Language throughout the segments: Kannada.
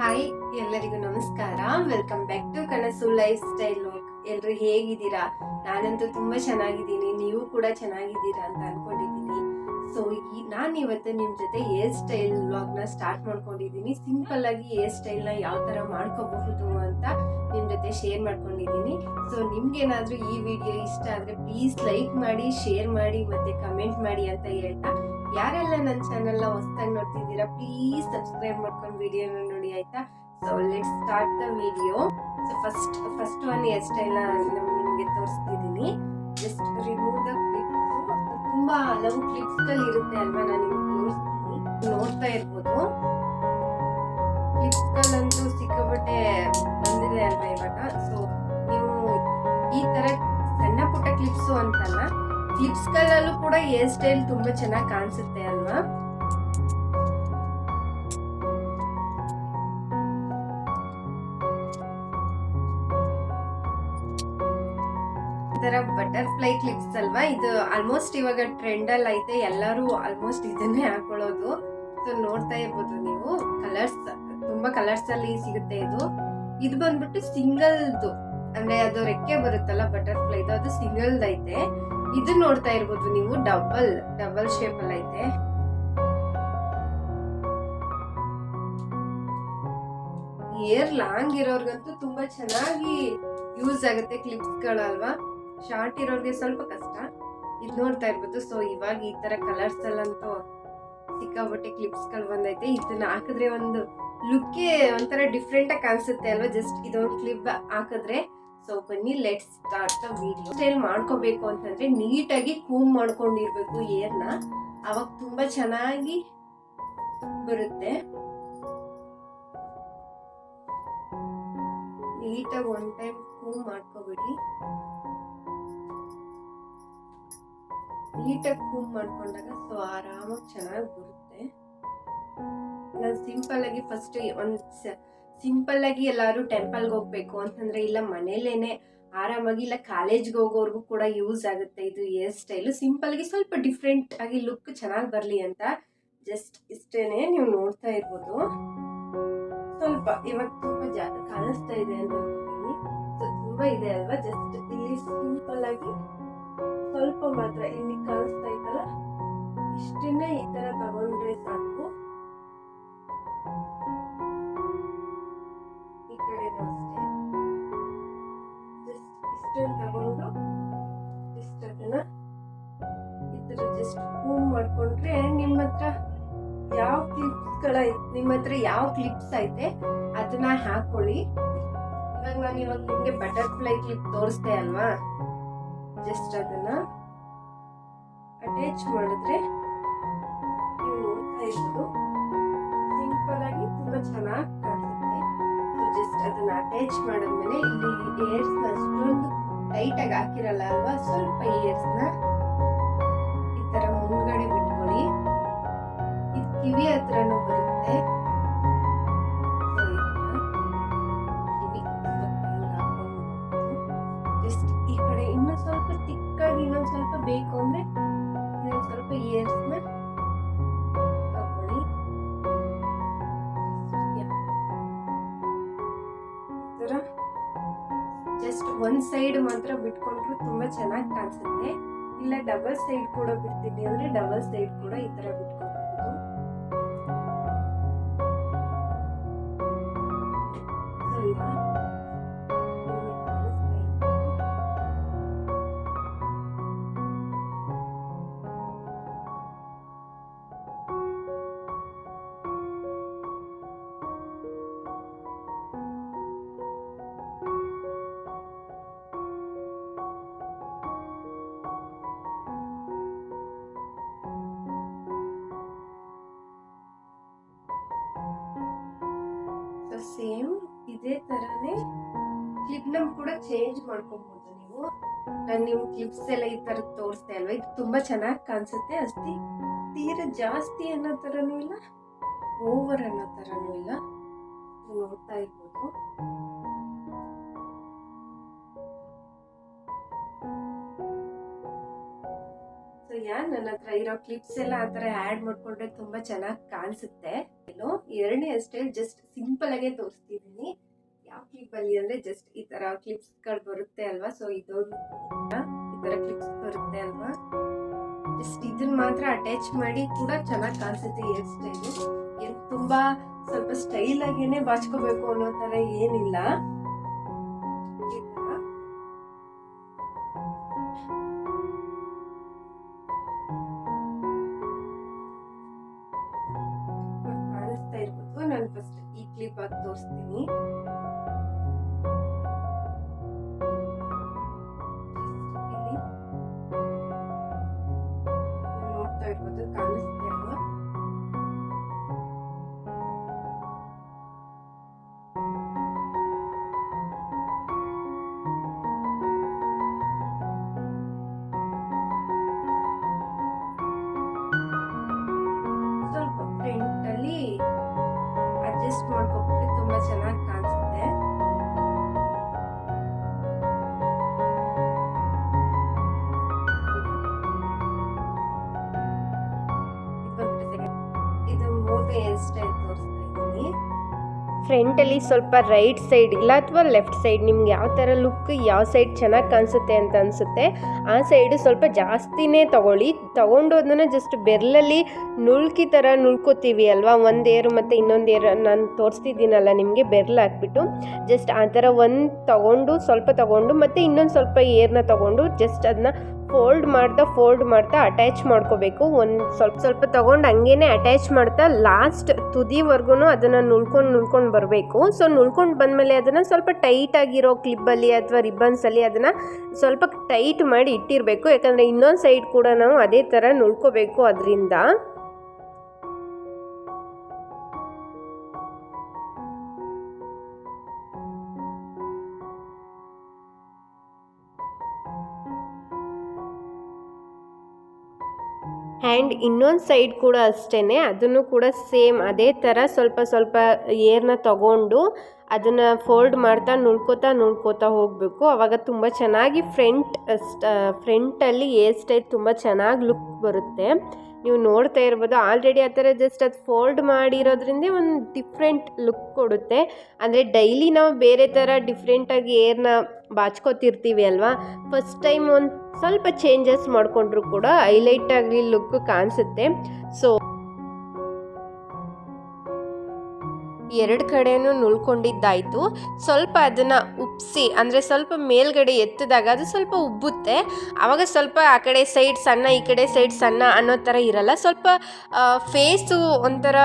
ಹಾಯ್, ಎಲ್ಲರಿಗೂ ನಮಸ್ಕಾರ. ವೆಲ್ಕಮ್ ಬ್ಯಾಕ್ ಟು ಕನಸು ಲೈಫ್ ಸ್ಟೈಲ್ ವ್ಲಾಗ್. ಎಲ್ರು ಹೇಗಿದ್ದೀರಾ? ನಾನಂತೂ ತುಂಬಾ ಚೆನ್ನಾಗಿದ್ದೀನಿ, ನೀವು ಕೂಡ ಚೆನ್ನಾಗಿದ್ದೀರಾ ಅಂತ ಅನ್ಕೊಂಡಿದ್ದೀನಿ. ಸೊ ನಾನು ಇವತ್ತು ನಿಮ್ ಜೊತೆ ಹೇರ್ ಸ್ಟೈಲ್ ವ್ಲಾಗ್ ನ ಸ್ಟಾರ್ಟ್ ಮಾಡ್ಕೊಂಡಿದ್ದೀನಿ. ಸಿಂಪಲ್ ಆಗಿ ಹೇರ್ ಸ್ಟೈಲ್ ನ ಯಾವ ತರ ಮಾಡ್ಕೋಬಹುದು ಅಂತ ನಿಮ್ ಜೊತೆ ಶೇರ್ ಮಾಡ್ಕೊಂಡಿದ್ದೀನಿ. ಸೊ ನಿಮ್ಗೇನಾದ್ರೂ ಈ ವಿಡಿಯೋ ಇಷ್ಟ ಆದ್ರೆ ಪ್ಲೀಸ್ ಲೈಕ್ ಮಾಡಿ, ಶೇರ್ ಮಾಡಿ ಮತ್ತೆ ಕಮೆಂಟ್ ಮಾಡಿ ಅಂತ ಹೇಳ್ತಾ, ಯಾರೆಲ್ಲ ನನ್ನ ಚಾನೆಲ್ ನ ಹೊಸದಾಗಿ ನೋಡ್ತಿದ್ದೀರಾ ಪ್ಲೀಸ್ ಸಬ್ಸ್ಕ್ರೈಬ್ ಮಾಡ್ಕೊಂಡು ವಿಡಿಯೋನ ನೋಡಿ, ಆಯ್ತಾ? So let's start the video. So first one hairstyle ನಿಮಗೆ ತೋರಿಸ್ತಿದ್ದೀನಿ. Just remove the clips. ತುಂಬಾ ಹಲವು ಕ್ಲಿಪ್ಸ್ ಗಳು ಇರುತ್ತೆ ಅಲ್ವಾ, ನಾನು ನಿಮ್ಗೆ ತೋರಿಸ್ತೀನಿ, ನೋಡ್ತಾ ಇರ್ಬೋದು. ಕ್ಲಿಪ್ಸ್ ಗಳಂತೂ ಸಿಕ್ಕಾಪಟ್ಟೆ ಬಂದಿದೆ ಅಲ್ವಾ ಇವಾಗ. ಸೊ ನೀವು ಈ ತರ ಸಣ್ಣ ಪುಟ್ಟ ಕ್ಲಿಪ್ಸ್ ಅಂತಲ್ಲ, ಕ್ಲಿಪ್ಸ್ ಗಳಲ್ಲೂ ಕೂಡ ಹೇರ್ ಸ್ಟೈಲ್ ತುಂಬಾ ಚೆನ್ನಾಗಿ ಕಾಣಿಸುತ್ತೆ ಅಲ್ವಾ. ಬಟರ್ಫ್ಲೈ ಕ್ಲಿಪ್ಸ್ ಅಲ್ವಾ, ಇದು ಆಲ್ಮೋಸ್ಟ್ ಇವಾಗ ಟ್ರೆಂಡ್ ಅಲ್ಲಿ ಐತೆ, ಎಲ್ಲರೂ ಆಲ್ಮೋಸ್ಟ್ ಇದನ್ನೇ ಹಾಕೊಳ್ಳೋದು. ಸೊ ನೋಡ್ತಾ ಇರ್ಬೋದು ನೀವು, ಕಲರ್ಸ್ ತುಂಬಾ ಕಲರ್ಸ್ ಅಲ್ಲಿ ಸಿಗುತ್ತೆ. ಇದು ಬಂದ್ಬಿಟ್ಟು ಸಿಂಗಲ್ದು, ಅಂದ್ರೆ ಅದು ರೆಕ್ಕೆ ಬರುತ್ತಲ್ಲ ಬಟರ್ಫ್ಲೈದು, ಅದು ಸಿಂಗಲ್ ಐತೆ. ಇದು ನೋಡ್ತಾ ಇರ್ಬೋದು ನೀವು, ಡಬಲ್ ಶೇಪ್ ಅಲ್ಲಿ ಐತೆ. ಏರ್ ಲಾಂಗ್ ಇರೋರ್ಗಂತೂ ತುಂಬಾ ಚೆನ್ನಾಗಿ ಯೂಸ್ ಆಗುತ್ತೆ ಕ್ಲಿಪ್ಸ್ ಗಳಲ್ವಾ. ಶಾರ್ಟ್ ಇರೋರ್ಗೆ ಸ್ವಲ್ಪ ಕಷ್ಟ. ಇದು ನೋಡ್ತಾ ಇರ್ಬೋದು. ಸೊ ಇವಾಗ ಈ ತರ ಕಲರ್ಸ್ ಅಲ್ಲಂತೂ ಸಿಕ್ಕಾಬಟ್ಟೆ ಕ್ಲಿಪ್ಸ್ ಗಳು ಬಂದೈತೆ. ಇದನ್ನ ಹಾಕಿದ್ರೆ ಒಂದು ಲುಕ್ಕೇ ಒಂಥರ ಡಿಫ್ರೆಂಟ್ ಆಗಿ ಕಾಣಿಸುತ್ತೆ ಅಲ್ವಾ, ಜಸ್ಟ್ ಇದೊಂದು ಕ್ಲಿಪ್ ಹಾಕಿದ್ರೆ. ಸೊ ಬನ್ನಿ let's start the video. Style ಮಾಡ್ಕೋಬೇಕು ಅಂತಂದ್ರೆ ನೀಟಾಗಿ ಕೂಮ್ ಮಾಡ್ಕೊಂಡಿರ್ಬೇಕು ಏರ್ನ, ಅವಾಗ ತುಂಬಾ ಚೆನ್ನಾಗಿ ಬರುತ್ತೆ. ನೀಟಾಗಿ ಒನ್ ಟೈಮ್ ಕೂಮ್ ಮಾಡ್ಕೋಬಿಡಿ. ನೀಟಾಗಿ ಕೂಮ್ ಮಾಡ್ಕೊಂಡಾಗ ಸೊ ಆರಾಮಾಗಿ ಚೆನ್ನಾಗಿ ಬರುತ್ತೆ. ನಾನು ಸಿಂಪಲ್ ಆಗಿ ಫಸ್ಟ್ ಸಿಂಪಲ್ ಆಗಿ ಎಲ್ಲಾರು ಟೆಂಪಲ್ಗೆ ಹೋಗ್ಬೇಕು ಅಂತಂದ್ರೆ, ಇಲ್ಲ ಮನೇಲೇನೆ ಆರಾಮಾಗಿ, ಇಲ್ಲ ಕಾಲೇಜ್ಗೆ ಹೋಗೋರ್ಗು ಕೂಡ ಯೂಸ್ ಆಗುತ್ತೆ ಇದು ಹೇರ್ ಸ್ಟೈಲ್. ಸಿಂಪಲ್ ಆಗಿ ಸ್ವಲ್ಪ ಡಿಫ್ರೆಂಟ್ ಆಗಿ ಲುಕ್ ಚೆನ್ನಾಗಿ ಬರ್ಲಿ ಅಂತ ಜಸ್ಟ್ ಇಷ್ಟೇನೆ. ನೀವು ನೋಡ್ತಾ ಇರ್ಬೋದು, ಸ್ವಲ್ಪ ಇವಾಗ ತುಂಬಾ ಕಾಣಿಸ್ತಾ ಇದೆ ಅಂತ ಅನ್ಕೋತೀನಿ. ಸೊ ತುಂಬಾ ಇದೆ ಅಲ್ವಾ, ಜಸ್ಟ್ ಇಲ್ಲಿ ಸಿಂಪಲ್ ಆಗಿ ಸ್ವಲ್ಪ ಮಾತ್ರ ಇಲ್ಲಿ ಕಾಣಿಸ್ತಾ ಇತ್ತಲ್ಲ, ಇಷ್ಟನ್ನೇ ಈ ತರ ತಗೊಂಡ್ರೆ ಸಾಕು. ಈ ಕಡೆ ಅಷ್ಟೇ ಜಸ್ಟ್ ಇಷ್ಟನ್ನು ತಗೊಂಡು ಜಸ್ಟ್ ಅದನ್ನ ಈ ತರ ಜಸ್ಟ್ ಕೂಮ್ ಮಾಡ್ಕೊಂಡ್ರೆ ನಿಮ್ಮ ಹತ್ರ ಯಾವ ಕ್ಲಿಪ್ಸ್ ಐತೆ ಅದನ್ನ ಹಾಕೊಳ್ಳಿ. ಇವಾಗ ನಿಮ್ಗೆ ಬಟರ್ಫ್ಲೈ ಕ್ಲಿಪ್ ತೋರಿಸ್ದೆ ಅಲ್ವಾ, ಜಸ್ಟ್ ಅದನ್ನ ಅಟ್ಯಾಚ್ ಮಾಡಿದ್ರೆ ನೀವು ನೋಡ್ತಾ ಇರೋದು ಸಿಂಪಲ್ ಆಗಿ ತುಂಬಾ ಚೆನ್ನಾಗಿ ಕಾಣಿಸುತ್ತೆ. ಸೊ ಜಸ್ಟ್ ಅದನ್ನ ಅಟ್ಯಾಚ್ ಮಾಡಿದ್ಮೇಲೆ ಇಲ್ಲಿ ಏರ್ಸ್ ನ ಅಷ್ಟೊಂದು ಟೈಟ್ ಆಗಿ ಹಾಕಿರಲ್ಲ ಅಲ್ವಾ, ಸ್ವಲ್ಪ ಏರ್ಸ್ ನ ಈ ತರ ಮುಂದ್ಗಡೆ ಬಿಟ್ಕೊಳ್ಳಿ. ಇದು ಕಿವಿ ಹತ್ರನೂ ಬರುತ್ತೆ. ಜಸ್ಟ್ ಈ ಕಡೆ ಇನ್ನೂ ಸ್ವಲ್ಪ ತಿಕ್ಕಾಗಿ, ಇನ್ನೊಂದು ಸ್ವಲ್ಪ ಬೇಕು ಅಂದ್ರೆ ಇನ್ನೊಂದು ಸ್ವಲ್ಪ ಏರ್ಸ್ ನ ತಗೊಳ್ಳಿ. ಜಸ್ಟ್ ಒಂದ್ ಸೈಡ್ ಮಾತ್ರ ಬಿಟ್ಕೊಂಡ್ರು ತುಂಬಾ ಚೆನ್ನಾಗಿ ಕಾಣಿಸುತ್ತೆ. ಇಲ್ಲ ಡಬಲ್ ಸೈಡ್ ಕೂಡ ಬಿಡ್ತೀನಿ ಅಂದ್ರೆ ಡಬಲ್ ಸೈಡ್ ಕೂಡ ಈ ತರ ಬಿಟ್ಕೊಬಹುದು. ಸೇಮ್ ಇದೇ ತರಾನೇ ಕ್ಲಿಪ್ ನಮ್ ಕೂಡ ಚೇಂಜ್ ಮಾಡ್ಕೊಬಹುದು ನೀವು. ನಾನು ನಿಮ್ ಕ್ಲಿಪ್ಸ್ ಎಲ್ಲ ಈ ತರ ತೋರಿಸ್ತೆ ಅಲ್ವಾ, ಇದು ತುಂಬಾ ಚೆನ್ನಾಗಿ ಕಾಣಿಸುತ್ತೆ. ಅಷ್ಟೇ ತೀರಾ ಜಾಸ್ತಿ ಅನ್ನೋ ತರನೂ ಇಲ್ಲ, ಓವರ್ ಅನ್ನೋ ತರನೂ ಇಲ್ಲ. ನೋಡ್ತಾ ಇರ್ಬೋದು. ಸೊ ನನ್ನ ಹತ್ರ ಇರೋ ಕ್ಲಿಪ್ಸ್ ಎಲ್ಲ ಆತರ ಆಡ್ ಮಾಡ್ಕೊಂಡ್ರೆ ತುಂಬಾ ಚೆನ್ನಾಗಿ ಕಾಣಿಸುತ್ತೆ. ಎರಡನೇ ಸ್ಟೈಲ್ ಜಸ್ಟ್ ಸಿಂಪಲ್ ಆಗೇ ತೋರಿಸ್ತಿದ್ದೀನಿ. ಯಾವ ಕ್ಲಿಪ್ಪಲ್ಲಿ ಅಂದರೆ ಜಸ್ಟ್ ಈ ಥರ ಕ್ಲಿಪ್ಸ್ಗಳು ಬರುತ್ತೆ ಅಲ್ವಾ, ಸೊ ಇದೊಂದು ಈ ಥರ ಕ್ಲಿಪ್ಸ್ ಬರುತ್ತೆ ಅಲ್ವಾ, ಜಸ್ಟ್ ಇದನ್ನ ಮಾತ್ರ ಅಟ್ಯಾಚ್ ಮಾಡಿ ಕೂಡ ಚೆನ್ನಾಗಿ ಕಾಣಿಸುತ್ತೆ ಹೇರ್ ಸ್ಟೈಲು. ಏನು ತುಂಬ ಸ್ವಲ್ಪ ಸ್ಟೈಲ್ ಆಗೇನೆ ಬಾಚ್ಕೋಬೇಕು ಅನ್ನೋ ಥರ ಏನಿಲ್ಲ. ಕಾಣಿಸ್ತಾ ಇರ್ಬೋದು. ನಾನು ಫಸ್ಟ್ ಈ ಕ್ಲಿಪ್ ಆಗಿ ತೋರಿಸ್ತೀನಿ. ನೋಡ್ತಾ ಇರ್ಬೋದು, ಕಾಣಿಸ್ತಾ ಇಲ್ವಾ? ಸ್ವಲ್ಪ ಫ್ರಂಟ್ ಅಲ್ಲಿ ಅಡ್ಜಸ್ಟ್ ಮಾಡ್ಕೊಬಿಟ್ರೆ ತುಂಬಾ ಚೆನ್ನಾಗಿ ಕಾಣಿಸುತ್ತೆ. ಇದು ಮೂರನೇ ಹೇರ್ ಸ್ಟೈಲ್ ತೋರಿಸ್ತಾ ಇದ್ದೀನಿ. ಫ್ರಂಟಲ್ಲಿ ಸ್ವಲ್ಪ ರೈಟ್ ಸೈಡ್ ಇಲ್ಲ ಅಥವಾ ಲೆಫ್ಟ್ ಸೈಡ್, ನಿಮ್ಗೆ ಯಾವ ಥರ ಲುಕ್ ಯಾವ ಸೈಡ್ ಚೆನ್ನಾಗಿ ಕಾಣಿಸುತ್ತೆ ಅಂತ ಅನಿಸುತ್ತೆ ಆ ಸೈಡು ಸ್ವಲ್ಪ ಜಾಸ್ತಿನೇ ತಗೊಂಡು ಅದನ್ನು ಜಸ್ಟ್ ಬೆರಳಲ್ಲಿ ನುಳ್ಕಿ ಥರ ನುಳ್ಕೋತೀವಿ ಅಲ್ವಾ, ಒಂದು ಏರು ಮತ್ತು ಇನ್ನೊಂದು ಏರು ನಾನು ತೋರಿಸ್ತಿದ್ದೀನಲ್ಲ ನಿಮಗೆ, ಬೆರಳು ಹಾಕ್ಬಿಟ್ಟು ಜಸ್ಟ್ ಆ ಥರ ಒಂದು ತಗೊಂಡು ಮತ್ತು ಇನ್ನೊಂದು ಸ್ವಲ್ಪ ಏರ್ನ ತಗೊಂಡು ಜಸ್ಟ್ ಅದನ್ನ ಫೋಲ್ಡ್ ಮಾಡ್ತಾ ಅಟ್ಯಾಚ್ ಮಾಡ್ಕೋಬೇಕು. ಒಂದು ಸ್ವಲ್ಪ ತಗೊಂಡು ಹಂಗೇನೆ ಅಟ್ಯಾಚ್ ಮಾಡ್ತಾ ಲಾಸ್ಟ್ ತುದಿವರೆಗೂ ಅದನ್ನು ನುಳ್ಕೊಂಡು ಬರಬೇಕು. ಸೊ ನುಳ್ಕೊಂಡು ಬಂದಮೇಲೆ ಅದನ್ನು ಸ್ವಲ್ಪ ಟೈಟ್ ಆಗಿರೋ ಕ್ಲಿಪ್ಪಲ್ಲಿ ಅಥವಾ ರಿಬ್ಬನ್ಸಲ್ಲಿ ಅದನ್ನು ಸ್ವಲ್ಪ ಟೈಟ್ ಮಾಡಿ ಇಟ್ಟಿರಬೇಕು. ಯಾಕಂದರೆ ಇನ್ನೊಂದು ಸೈಡ್ ಕೂಡ ನಾವು ಅದೇ ಥರ ನುಳ್ಕೋಬೇಕು. ಅದರಿಂದ ಆ್ಯಂಡ್ ಇನ್ನೊಂದು ಸೈಡ್ ಕೂಡ ಅಷ್ಟೇ, ಅದನ್ನು ಕೂಡ ಸೇಮ್ ಅದೇ ಥರ ಸ್ವಲ್ಪ ಏರ್ನ ತಗೊಂಡು ಅದನ್ನು ಫೋಲ್ಡ್ ಮಾಡ್ತಾ ನುಳ್ಕೋತಾ ಹೋಗಬೇಕು. ಆವಾಗ ತುಂಬ ಚೆನ್ನಾಗಿ ಫ್ರಂಟಲ್ಲಿ ಹೇರ್ ಸ್ಟೈಲ್ ತುಂಬ ಚೆನ್ನಾಗಿ ಲುಕ್ ಬರುತ್ತೆ. ನೀವು ನೋಡ್ತಾ ಇರ್ಬೋದು ಆಲ್ರೆಡಿ ಆ ಥರ ಜಸ್ಟ್ ಅದು ಫೋಲ್ಡ್ ಮಾಡಿರೋದ್ರಿಂದ ಒಂದು ಡಿಫ್ರೆಂಟ್ ಲುಕ್ ಕೊಡುತ್ತೆ. ಅಂದರೆ ಡೈಲಿ ನಾವು ಬೇರೆ ಥರ ಡಿಫ್ರೆಂಟಾಗಿ ಏರ್ನ ಬಾಚ್ಕೋತಿರ್ತೀವಿ ಅಲ್ವಾ, ಫಸ್ಟ್ ಟೈಮ್ ಒಂದು ಸ್ವಲ್ಪ ಚೇಂಜಸ್ ಮಾಡಿಕೊಂಡ್ರು ಕೂಡ ಹೈಲೈಟ್ ಆಗಿ ಲುಕ್ ಕಾಣಿಸುತ್ತೆ. ಸೊ ಎರಡು ಕಡೆನೂ ನುಳ್ಕೊಂಡಿದ್ದಾಯಿತು. ಸ್ವಲ್ಪ ಅದನ್ನು ಉಪ್ಪಿಸಿ ಅಂದರೆ ಸ್ವಲ್ಪ ಮೇಲ್ಗಡೆ ಎತ್ತಿದಾಗ ಅದು ಸ್ವಲ್ಪ ಉಬ್ಬುತ್ತೆ. ಆವಾಗ ಸ್ವಲ್ಪ ಆ ಕಡೆ ಸೈಡ್ ಸಣ್ಣ ಈ ಕಡೆ ಸೈಡ್ ಸಣ್ಣ ಅನ್ನೋ ಥರ ಇರಲ್ಲ. ಸ್ವಲ್ಪ ಫೇಸು ಒಂಥರ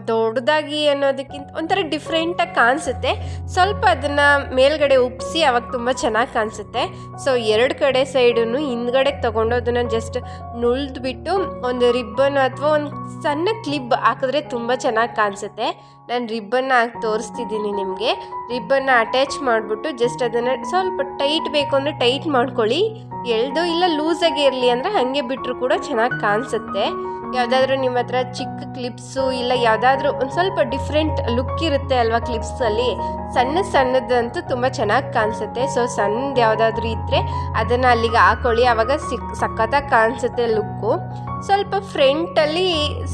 ದೊಡ್ಡದಾಗಿ ಅನ್ನೋದಕ್ಕಿಂತ ಒಂಥರ ಡಿಫ್ರೆಂಟಾಗಿ ಕಾಣಿಸುತ್ತೆ. ಸ್ವಲ್ಪ ಅದನ್ನು ಮೇಲ್ಗಡೆ ಉಪ್ಪಿಸಿ ಅವಾಗ ತುಂಬ ಚೆನ್ನಾಗಿ ಕಾಣಿಸುತ್ತೆ. ಸೊ ಎರಡು ಕಡೆ ಸೈಡನ್ನು ಹಿಂದ್ಗಡೆಗೆ ತೊಗೊಂಡು ಅದನ್ನು ಜಸ್ಟ್ ನುಳ್ದ್ಬಿಟ್ಟು ಒಂದು ರಿಬ್ಬನ್ ಅಥವಾ ಒಂದು ಸಣ್ಣ ಕ್ಲಿಪ್ ಹಾಕಿದ್ರೆ ತುಂಬ ಚೆನ್ನಾಗಿ ಕಾಣಿಸುತ್ತೆ. ನಾನು ರಿಬ್ಬನ್ನ ಹಾಕಿ ತೋರಿಸ್ತಿದ್ದೀನಿ ನಿಮಗೆ. ರಿಬ್ಬನ್ನ ಅಟ್ಯಾಚ್ ಮಾಡಿಬಿಟ್ಟು ಜಸ್ಟ್ ಅದನ್ನು ಸ್ವಲ್ಪ ಟೈಟ್ ಬೇಕು ಅಂದರೆ ಟೈಟ್ ಮಾಡ್ಕೊಳ್ಳಿ, ಎಳ್ದು ಇಲ್ಲ ಲೂಸಾಗಿ ಇರಲಿ ಅಂದರೆ ಹಾಗೆ ಬಿಟ್ಟರು ಕೂಡ ಚೆನ್ನಾಗಿ ಕಾಣಿಸುತ್ತೆ. ಯಾವುದಾದ್ರೂ ನಿಮ್ಮ ಹತ್ರ ಚಿಕ್ಕ ಕ್ಲಿಪ್ಸು ಇಲ್ಲ ಯಾವುದಾದ್ರೂ ಒಂದು ಸ್ವಲ್ಪ ಡಿಫ್ರೆಂಟ್ ಲುಕ್ ಇರುತ್ತೆ ಅಲ್ವಾ ಕ್ಲಿಪ್ಸಲ್ಲಿ, ಸಣ್ಣದಂತೂ ತುಂಬ ಚೆನ್ನಾಗಿ ಕಾಣಿಸುತ್ತೆ. ಸೊ ಸಣ್ಣದು ಯಾವುದಾದ್ರೂ ಇದ್ದರೆ ಅದನ್ನು ಅಲ್ಲಿಗೆ ಹಾಕೊಳ್ಳಿ, ಆವಾಗ ಸಖತ್ತಾಗಿ ಕಾಣಿಸುತ್ತೆ ಲುಕ್ಕು. ಸ್ವಲ್ಪ ಫ್ರಂಟಲ್ಲಿ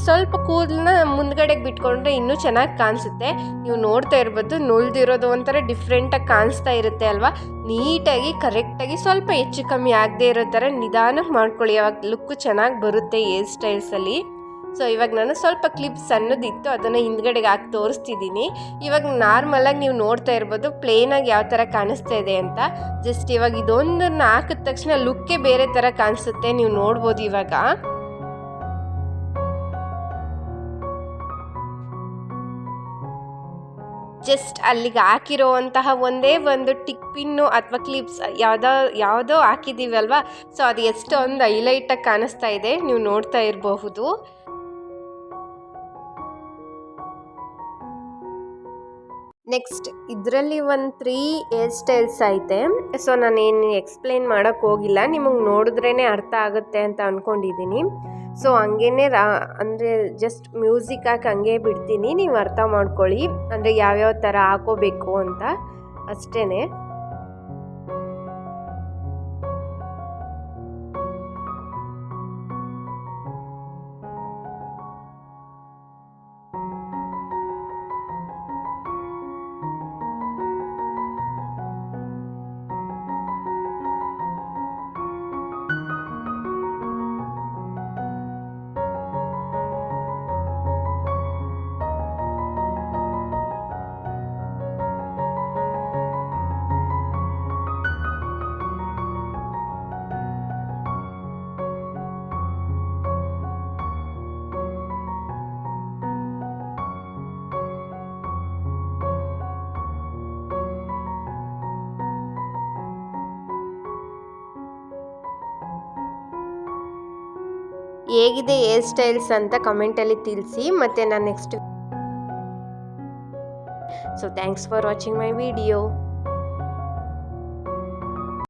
ಸ್ವಲ್ಪ ಕೂದಲನ್ನ ಮುಂದ್ಗಡೆಗೆ ಬಿಟ್ಕೊಂಡ್ರೆ ಇನ್ನೂ ಚೆನ್ನಾಗಿ ಕಾಣಿಸುತ್ತೆ. ನೀವು ನೋಡ್ತಾ ಇರ್ಬೋದು ನುಳ್ದಿರೋದು ಒಂಥರ ಡಿಫ್ರೆಂಟಾಗಿ ಕಾಣಿಸ್ತಾ ಇರುತ್ತೆ ಅಲ್ವಾ. ನೀಟಾಗಿ ಕರೆಕ್ಟಾಗಿ ಸ್ವಲ್ಪ ಹೆಚ್ಚು ಕಮ್ಮಿ ಆಗದೆ ಇರೋ ಥರ ನಿಧಾನಕ್ಕೆ ಮಾಡ್ಕೊಳ್ಳಿ, ಅವಾಗ ಲುಕ್ಕು ಚೆನ್ನಾಗಿ ಬರುತ್ತೆ ಹೇರ್ ಸ್ಟೈಲ್ಸಲ್ಲಿ. ಸೊ ಇವಾಗ ನಾನು ಸ್ವಲ್ಪ ಕ್ಲಿಪ್ ಸಣ್ಣದಿತ್ತು ಅದನ್ನು ಹಿಂದ್ಗಡೆಗೆ ಹಾಕಿ ತೋರಿಸ್ತಿದ್ದೀನಿ. ಇವಾಗ ನಾರ್ಮಲಾಗಿ ನೀವು ನೋಡ್ತಾ ಇರ್ಬೋದು ಪ್ಲೇನಾಗಿ ಯಾವ ಥರ ಕಾಣಿಸ್ತಾ ಇದೆ ಅಂತ. ಜಸ್ಟ್ ಇವಾಗ ಇದೊಂದನ್ನು ಹಾಕಿದ ತಕ್ಷಣ ಲುಕ್ಕೇ ಬೇರೆ ಥರ ಕಾಣಿಸುತ್ತೆ, ನೀವು ನೋಡ್ಬೋದು ಇವಾಗ. ಜಸ್ಟ್ ಅಲ್ಲಿಗೆ ಹಾಕಿರೋವಂತಹ ಒಂದೇ ಒಂದು ಟಿಕ್ ಪಿನ್ನು ಅಥವಾ ಕ್ಲಿಪ್ಸ್ ಯಾವುದೋ ಹಾಕಿದ್ದೀವಲ್ವಾ, ಸೊ ಅದು ಎಷ್ಟೊಂದು ಹೈಲೈಟಾಗಿ ಕಾಣಿಸ್ತಾ ಇದೆ, ನೀವು ನೋಡ್ತಾ ಇರಬಹುದು. ನೆಕ್ಸ್ಟ್ ಇದರಲ್ಲಿ ಒಂದು 3 ಹೇರ್ ಸ್ಟೈಲ್ಸ್ ಐತೆ. ಸೊ ನಾನೇನು ಎಕ್ಸ್ಪ್ಲೇನ್ ಮಾಡೋಕ್ಕೆ ಹೋಗಿಲ್ಲ, ನಿಮಗೆ ನೋಡಿದ್ರೇ ಅರ್ಥ ಆಗುತ್ತೆ ಅಂತ ಅಂದ್ಕೊಂಡಿದ್ದೀನಿ. ಸೊ ಹಂಗೇ ಅಂದರೆ ಜಸ್ಟ್ ಮ್ಯೂಸಿಕ್ ಹಾಕಿ ಹಂಗೆ ಬಿಡ್ತೀನಿ, ನೀವು ಅರ್ಥ ಮಾಡ್ಕೊಳ್ಳಿ ಅಂದರೆ ಯಾವ್ಯಾವ ಥರ ಹಾಕೋಬೇಕು ಅಂತ ಅಷ್ಟೇ. ಹೇಗಿದೆ ಹೇರ್ ಸ್ಟೈಲ್ಸ್ ಅಂತ ಕಮೆಂಟಲ್ಲಿ ತಿಳಿಸಿ. ಮತ್ತು ನಾನು next so thanks for watching my video.